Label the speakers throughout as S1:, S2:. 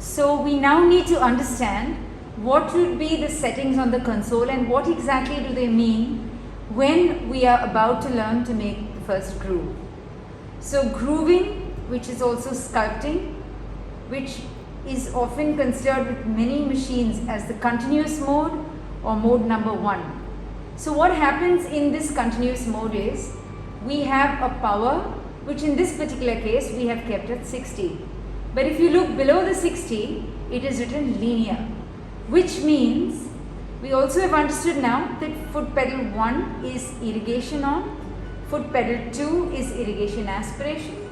S1: So we now need to understand what would be the settings on the console and what exactly do they mean when we are about to learn to make the first groove. So grooving, which is also sculpting, which is often considered with many machines as the continuous mode or mode number 1. So what happens in this continuous mode is we have a power which in this particular case we have kept at 60. But if you look below the 60, it is written linear, which means we also have understood now that foot pedal 1 is irrigation on, foot pedal 2 is irrigation aspiration,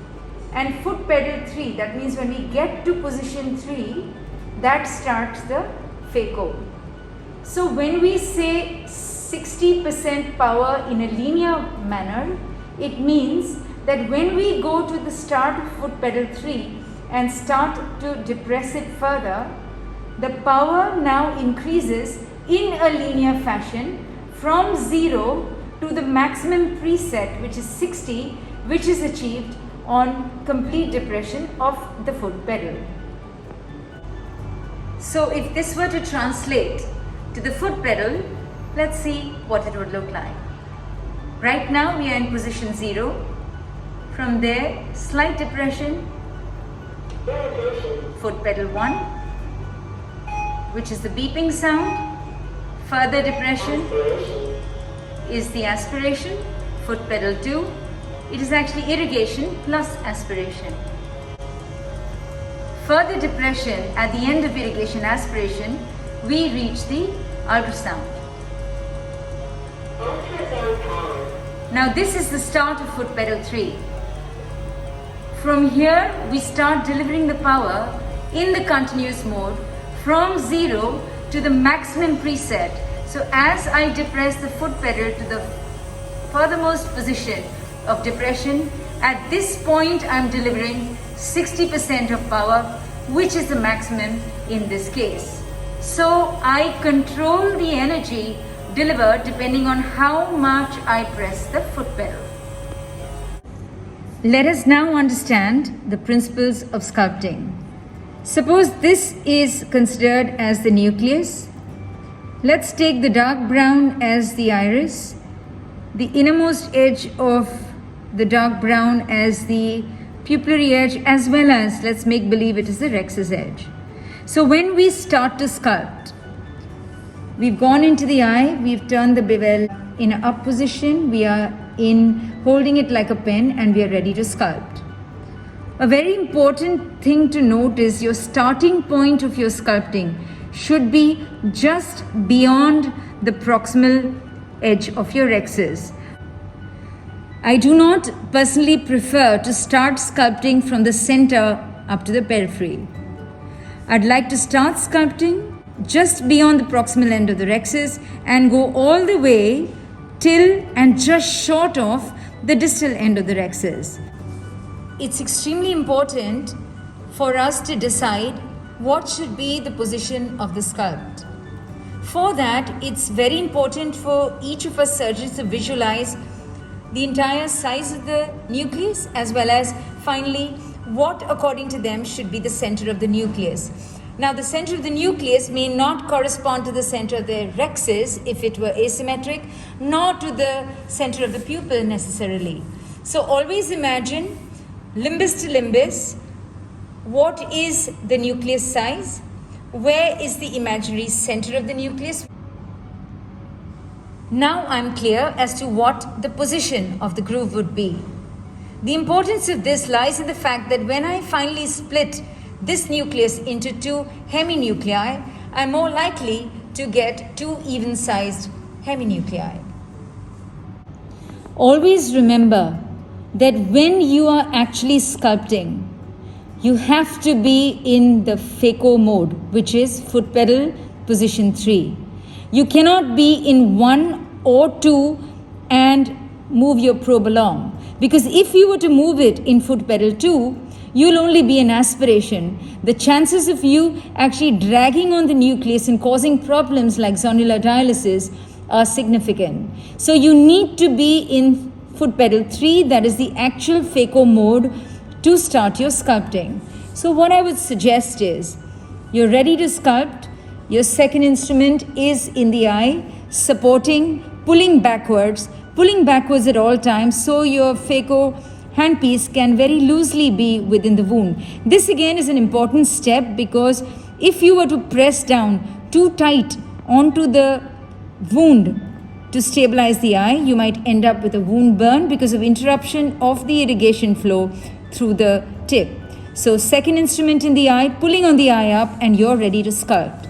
S1: and foot pedal 3, that means when we get to position 3, that starts the Phaco. So when we say 60% power in a linear manner, it means that when we go to the start of foot pedal 3 and start to depress it further, the power now increases in a linear fashion from 0 to the maximum preset, which is 60, which is achieved on complete depression of the foot pedal. So if this were to translate to the foot pedal, let's see what it would look like. Right now we are in position 0. From there, slight depression, foot pedal 1, which is the beeping sound. Further depression is the aspiration, foot pedal 2. It is actually irrigation plus aspiration. Further depression at the end of irrigation aspiration, we reach the ultrasound. Now this is the start of foot pedal 3. From here we start delivering the power in the continuous mode from 0 to the maximum preset. So as I depress the foot pedal to the furthermost position of depression, at this point I am delivering 60% of power, which is the maximum in this case. So I control the energy delivered depending on how much I press the foot pedal. Let us now understand the principles of sculpting. Suppose this is considered as the nucleus. Let's take the dark brown as the iris, the innermost edge of the dark brown as the pupillary edge, as well as, let's make believe it is the rexus edge. So when we start to sculpt, we've gone into the eye, we've turned the bevel in an up position, we are in holding it like a pen, and we are ready to sculpt. A very important thing to note is your starting point of your sculpting should be just beyond the proximal edge of your rexus. I do not personally prefer to start sculpting from the center up to the periphery. I'd like to start sculpting just beyond the proximal end of the rexus and go all the way till and just short of the distal end of the rexus. It's extremely important for us to decide what should be the position of the sculpt. For that, it's very important for each of us surgeons to visualize the entire size of the nucleus, as well as finally what according to them should be the center of the nucleus. Now the center of the nucleus may not correspond to the center of the rexus if it were asymmetric, nor to the center of the pupil necessarily. So always imagine limbus to limbus, what is the nucleus size, where is the imaginary center of the nucleus. Now I'm clear as to what the position of the groove would be. The importance of this lies in the fact that when I finally split this nucleus into two heminuclei, I'm more likely to get two even-sized heminuclei. Always remember that when you are actually sculpting, you have to be in the Phaco mode, which is foot pedal position 3. You cannot be in 1 or 2 and move your probe along, because if you were to move it in foot pedal 2, you'll only be in aspiration. The chances of you actually dragging on the nucleus and causing problems like zonular dialysis are significant. So you need to be in foot pedal 3, that is the actual Phaco mode, to start your sculpting. So what I would suggest is, You're ready to sculpt. Your second instrument is in the eye, supporting, pulling backwards at all times, so your phaco handpiece can very loosely be within the wound. This again is an important step, because if you were to press down too tight onto the wound to stabilize the eye, you might end up with a wound burn because of interruption of the irrigation flow through the tip. So second instrument in the eye, pulling on the eye up, and you're ready to sculpt.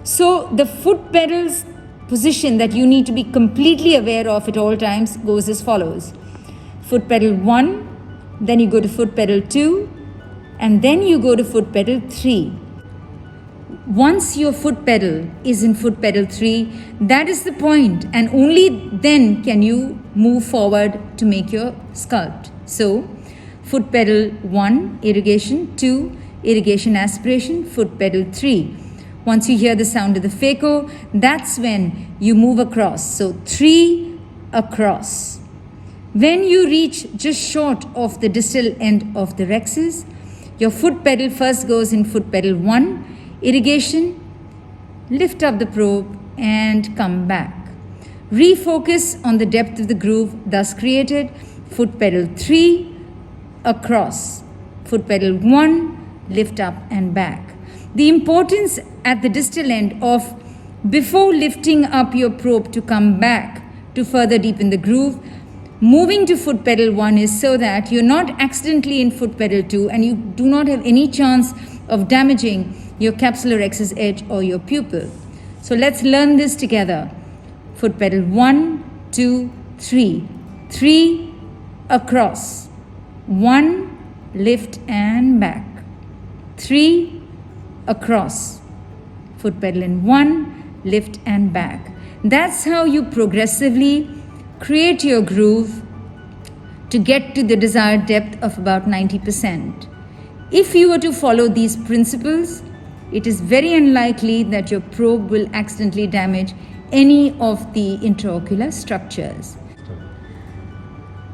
S1: So the foot pedals position that you need to be completely aware of at all times goes as follows. Foot pedal 1, then you go to foot pedal 2, and then you go to foot pedal 3. Once your foot pedal is in foot pedal 3, that is the point, and only then can you move forward to make your sculpt. So, foot pedal 1, irrigation, 2, irrigation aspiration, foot pedal 3. Once you hear the sound of the phaco, that's when you move across. So, 3 across. When you reach just short of the distal end of the rhexis, your foot pedal first goes in foot pedal 1, irrigation, lift up the probe and come back. Refocus on the depth of the groove thus created. Foot pedal 3, across. Foot pedal 1, lift up and back. The importance at the distal end of, before lifting up your probe to come back to further deepen the groove, moving to foot pedal 1 is so that you're not accidentally in foot pedal 2 and you do not have any chance of damaging your capsular rhexis edge or your pupil. So let's learn this together. Foot pedal 1, 2, 3. 3 across. 1, lift and back. 3 across. Foot pedal in 1, lift and back. That's how you progressively create your groove to get to the desired depth of about 90%. If you were to follow these principles, it is very unlikely that your probe will accidentally damage any of the intraocular structures.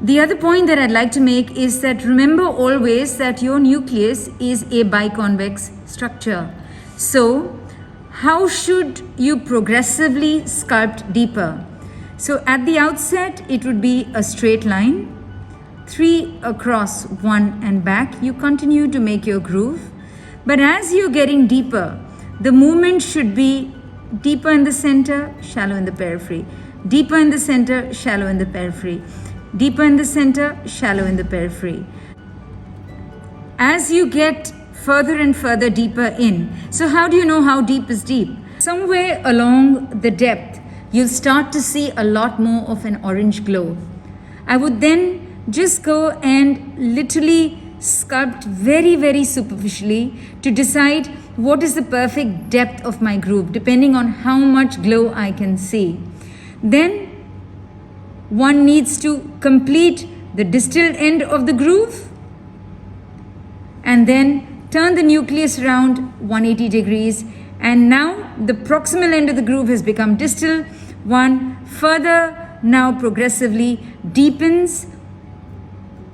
S1: The other point that I'd like to make is that remember always that your nucleus is a biconvex structure. So, how should you progressively sculpt deeper? So, at the outset, it would be a straight line, 3 across, 1 and back. You continue to make your groove. But as you're getting deeper, the movement should be deeper in the center, shallow in the periphery. Deeper in the center, shallow in the periphery. Deeper in the center, shallow in the periphery. As you get further and further deeper in, so how do you know how deep is deep? Somewhere along the depth, you'll start to see a lot more of an orange glow. I would then just go and literally sculpt very, very superficially to decide what is the perfect depth of my groove, depending on how much glow I can see. Then one needs to complete the distal end of the groove and then turn the nucleus around 180 degrees, and now the proximal end of the groove has become distal. One further now progressively deepens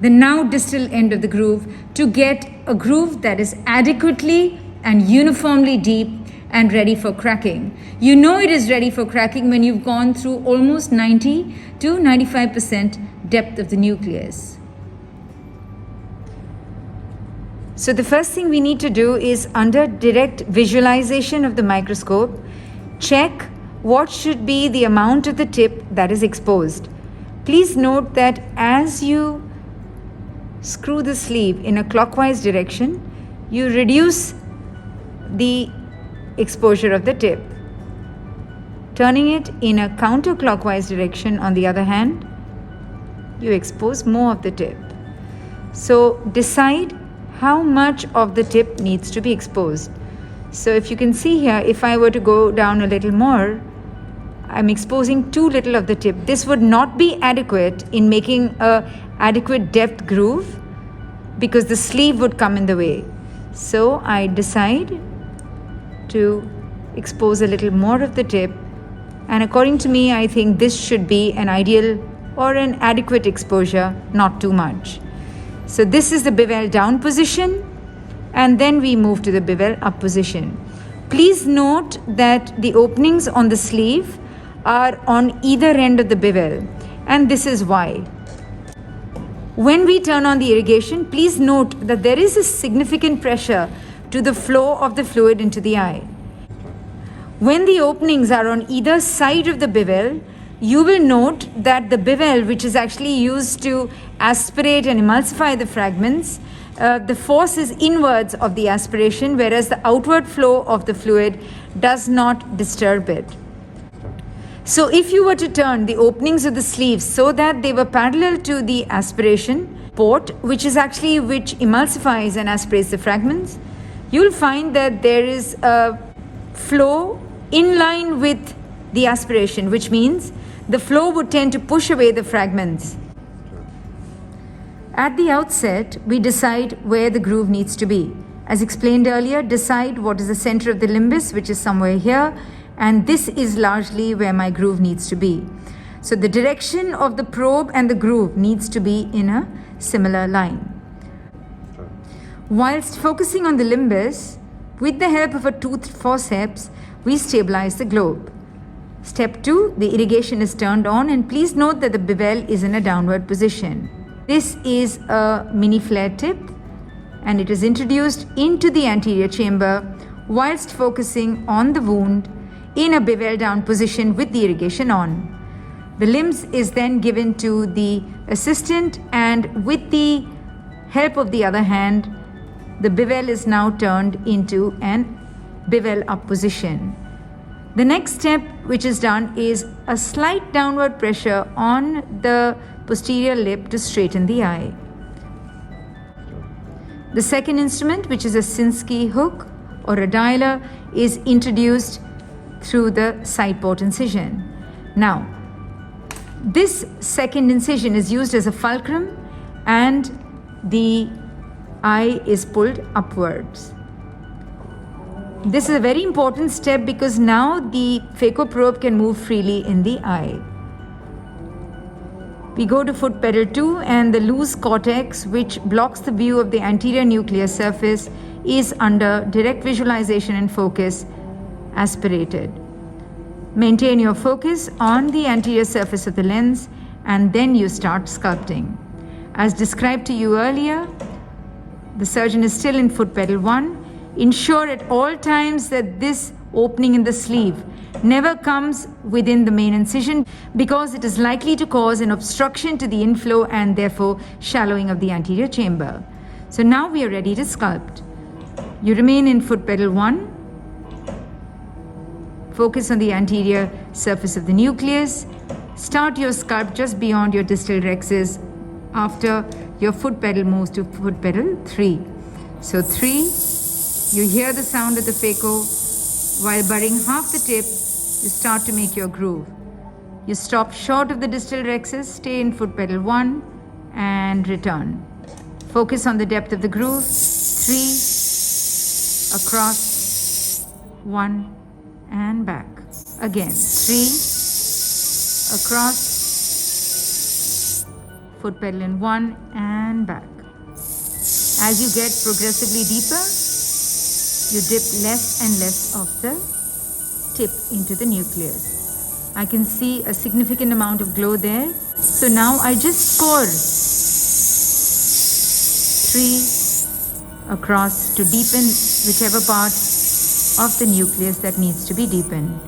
S1: the now distal end of the groove to get a groove that is adequately and uniformly deep and ready for cracking. You know it is ready for cracking when you've gone through almost 90 to 95% depth of the nucleus. So the first thing we need to do is, under direct visualization of the microscope, check what should be the amount of the tip that is exposed. Please note that as you screw the sleeve in a clockwise direction, you reduce the exposure of the tip. Turning it in a counterclockwise direction, on the other hand, you expose more of the tip. So decide how much of the tip needs to be exposed. So if you can see here, if I were to go down a little more, I'm exposing too little of the tip. This would not be adequate in making a adequate depth groove because the sleeve would come in the way. So I decide to expose a little more of the tip, and according to me, I think this should be an ideal or an adequate exposure, not too much. So this is the bevel down position, and then we move to the bevel up position. Please note that the openings on the sleeve are on either end of the bevel, and this is why. When we turn on the irrigation, please note that there is a significant pressure to the flow of the fluid into the eye. When the openings are on either side of the bevel, you will note that the bevel, which is actually used to aspirate and emulsify the fragments, the force is inwards of the aspiration, whereas the outward flow of the fluid does not disturb it. So if you were to turn the openings of the sleeves so that they were parallel to the aspiration port, which emulsifies and aspirates the fragments, you'll find that there is a flow in line with the aspiration, which means the flow would tend to push away the fragments. At the outset, we decide where the groove needs to be. As explained earlier, decide what is the center of the limbus, which is somewhere here, and this is largely where my groove needs to be. So the direction of the probe and the groove needs to be in a similar line. Whilst focusing on the limbus, with the help of a toothed forceps, we stabilize the globe. Step 2, the irrigation is turned on, and please note that the bevel is in a downward position. This is a mini flare tip, and it is introduced into the anterior chamber whilst focusing on the wound in a bevel down position with the irrigation on. The limbs is then given to the assistant, and with the help of the other hand, the bevel is now turned into an bevel up position. The next step which is done is a slight downward pressure on the posterior lip to straighten the eye. The second instrument, which is a Sinskey hook or a dialer, is introduced through the side port incision. Now, this second incision is used as a fulcrum, and the eye is pulled upwards. This is a very important step because now the phaco probe can move freely in the eye. We go to foot pedal 2, and the loose cortex, which blocks the view of the anterior nuclear surface, is under direct visualization and focus aspirated. Maintain your focus on the anterior surface of the lens, and then you start sculpting. As described to you earlier, the surgeon is still in foot pedal 1. Ensure at all times that this opening in the sleeve never comes within the main incision, because it is likely to cause an obstruction to the inflow and therefore shallowing of the anterior chamber. So now we are ready to sculpt. You remain in foot pedal 1. Focus on the anterior surface of the nucleus. Start your sculpt just beyond your distal rexus after your foot pedal moves to foot pedal 3. So 3, you hear the sound of the phaco. While burying half the tip, you start to make your groove. You stop short of the distal rexus, stay in foot pedal 1 and return. Focus on the depth of the groove. 3, across, 1 and back. Again, 3, across, foot pedal in 1 and back. As you get progressively deeper, you dip less and less of the tip into the nucleus. I can see a significant amount of glow there. So now I just score 3 across to deepen whichever part of the nucleus that needs to be deepened.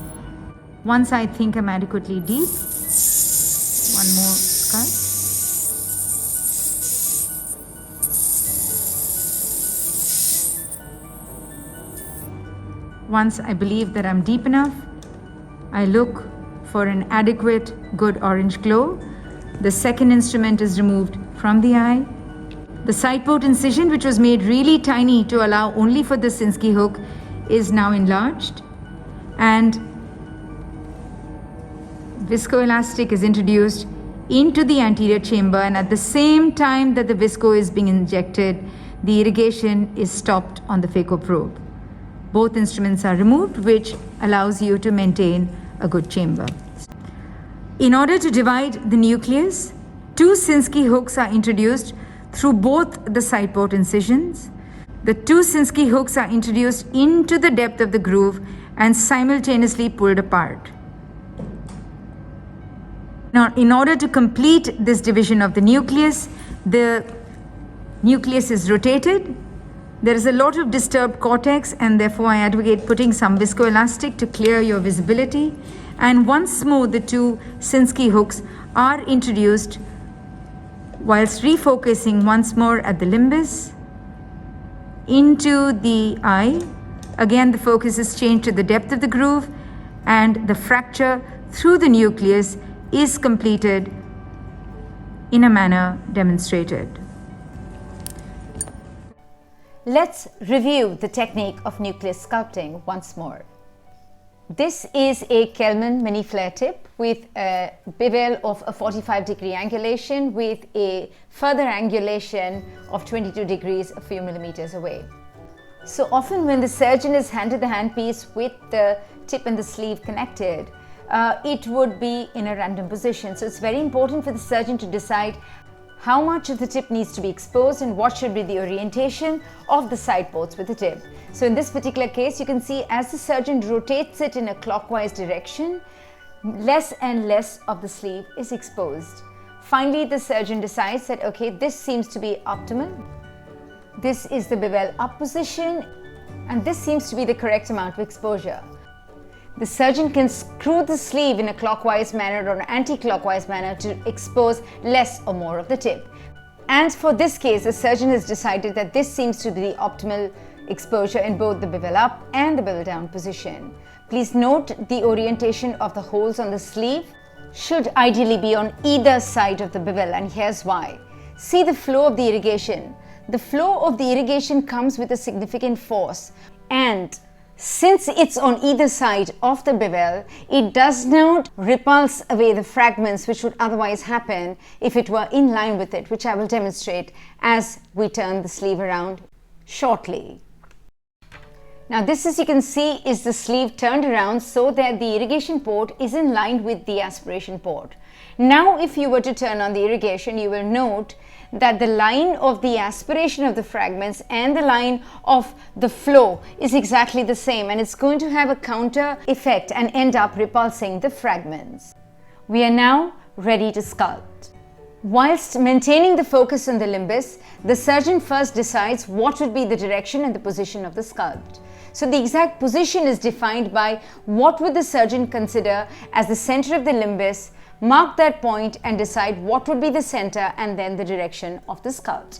S1: Once I think I'm adequately deep, one more sculpt. Once I believe that I'm deep enough, I look for an adequate, good orange glow. The second instrument is removed from the eye. The side port incision, which was made really tiny to allow only for the Sinskey hook, is now enlarged, and viscoelastic is introduced into the anterior chamber, and at the same time that the visco is being injected, the irrigation is stopped on the phaco probe. Both instruments are removed, which allows you to maintain a good chamber. In order to divide the nucleus, 2 Sinskey hooks are introduced through both the side port incisions. The two Sinskey hooks are introduced into the depth of the groove and simultaneously pulled apart. Now, in order to complete this division of the nucleus is rotated. There is a lot of disturbed cortex, and therefore I advocate putting some viscoelastic to clear your visibility. And once more, the two Sinskey hooks are introduced whilst refocusing once more at the limbus into the eye. Again, the focus is changed to the depth of the groove, and the fracture through the nucleus is completed in a manner demonstrated.
S2: Let's review the technique of nucleus sculpting once more. This is a Kelman mini flare tip with a bevel of a 45-degree angulation with a further angulation of 22 degrees a few millimeters away. So often when the surgeon is handed the handpiece with the tip and the sleeve connected, it would be in a random position. So it's very important for the surgeon to decide how much of the tip needs to be exposed and what should be the orientation of the side ports with the tip. So in this particular case, you can see as the surgeon rotates it in a clockwise direction, less and less of the sleeve is exposed. Finally, the surgeon decides that, okay, this seems to be optimal. This is the bevel up position, and this seems to be the correct amount of exposure. The surgeon can screw the sleeve in a clockwise manner or an anti-clockwise manner to expose less or more of the tip. And for this case, the surgeon has decided that this seems to be the optimal exposure in both the bevel up and the bevel down position. Please note the orientation of the holes on the sleeve should ideally be on either side of the bevel, and here's why. See the flow of the irrigation. The flow of the irrigation comes with a significant force, and since it's on either side of the bevel, it does not repulse away the fragments which would otherwise happen if it were in line with it, which I will demonstrate as we turn the sleeve around shortly. Now this, as you can see, is the sleeve turned around so that the irrigation port is in line with the aspiration port. Now if you were to turn on the irrigation, you will note that the line of the aspiration of the fragments and the line of the flow is exactly the same, and it's going to have a counter effect and end up repulsing the fragments. We are now ready to sculpt. Whilst maintaining the focus on the limbus, the surgeon first decides what would be the direction and the position of the sculpt. So the exact position is defined by what would the surgeon consider as the center of the limbus, mark that point and decide what would be the center and then the direction of the sculpt.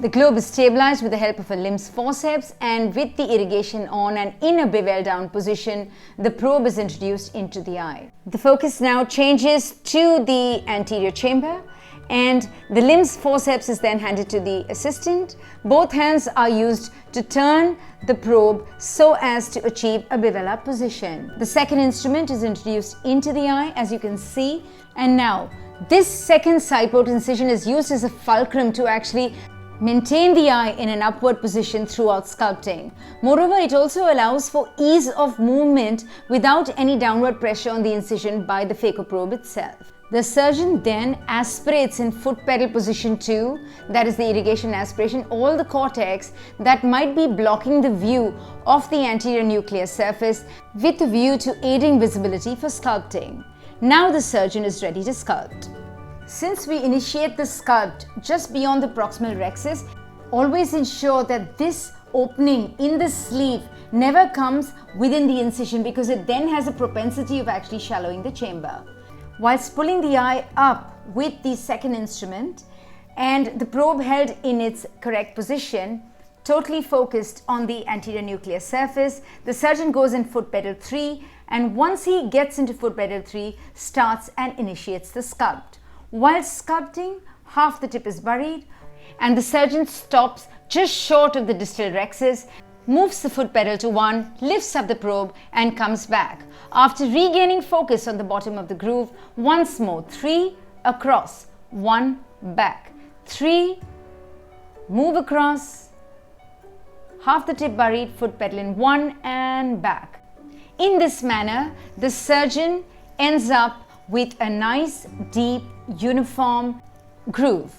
S2: The globe is stabilized with the help of a limbs forceps, and with the irrigation on and in a bevel down position, the probe is introduced into the eye. The focus now changes to the anterior chamber, and the limbs forceps is then handed to the assistant. Both hands are used to turn the probe so as to achieve a bevel up position. The second instrument is introduced into the eye, as you can see, and now this second side port incision is used as a fulcrum to actually maintain the eye in an upward position throughout sculpting. Moreover, it also allows for ease of movement without any downward pressure on the incision by the phaco probe itself. The surgeon then aspirates in foot pedal position 2, that is the irrigation aspiration, all the cortex that might be blocking the view of the anterior nucleus surface with a view to aiding visibility for sculpting. Now the surgeon is ready to sculpt. Since we initiate the sculpt just beyond the proximal rhexis, always ensure that this opening in the sleeve never comes within the incision, because it then has a propensity of actually shallowing the chamber. Whilst pulling the eye up with the second instrument and the probe held in its correct position, totally focused on the anterior nucleus surface, the surgeon goes in foot pedal 3, and once he gets into foot pedal 3, starts and initiates the sculpt. While sculpting, half the tip is buried, and the surgeon stops just short of the distal rhexis, moves the foot pedal to 1, lifts up the probe and comes back. After regaining focus on the bottom of the groove, once more 3 across, 1 back, 3, move across, half the tip buried, foot pedal in 1 and back. In this manner, the surgeon ends up with a nice, deep, uniform groove.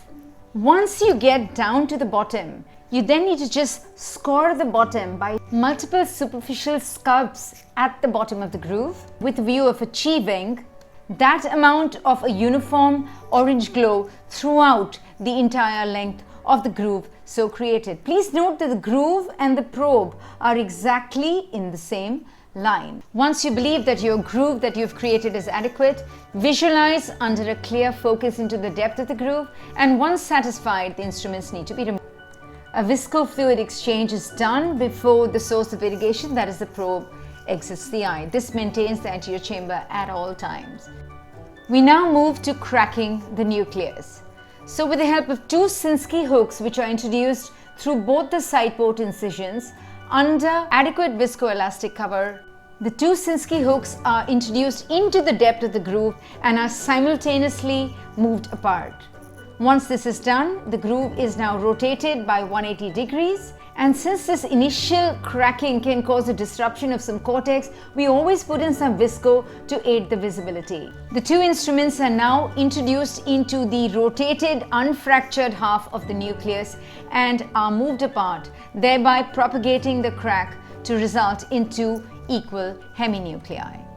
S2: Once you get down to the bottom, you then need to just score the bottom by multiple superficial sculpts at the bottom of the groove with a view of achieving that amount of a uniform orange glow throughout the entire length of the groove so created. Please note that the groove and the probe are exactly in the same line. Once you believe that your groove that you've created is adequate, visualize under a clear focus into the depth of the groove, and once satisfied, the instruments need to be removed. A visco-fluid exchange is done before the source of irrigation, that is the probe, exits the eye. This maintains the anterior chamber at all times. We now move to cracking the nucleus. So with the help of two Sinskey hooks, which are introduced through both the side port incisions under adequate viscoelastic cover, the two Sinskey hooks are introduced into the depth of the groove and are simultaneously moved apart. Once this is done, the groove is now rotated by 180 degrees, and since this initial cracking can cause a disruption of some cortex, we always put in some visco to aid the visibility. The two instruments are now introduced into the rotated, unfractured half of the nucleus and are moved apart, thereby propagating the crack to result into equal heminuclei.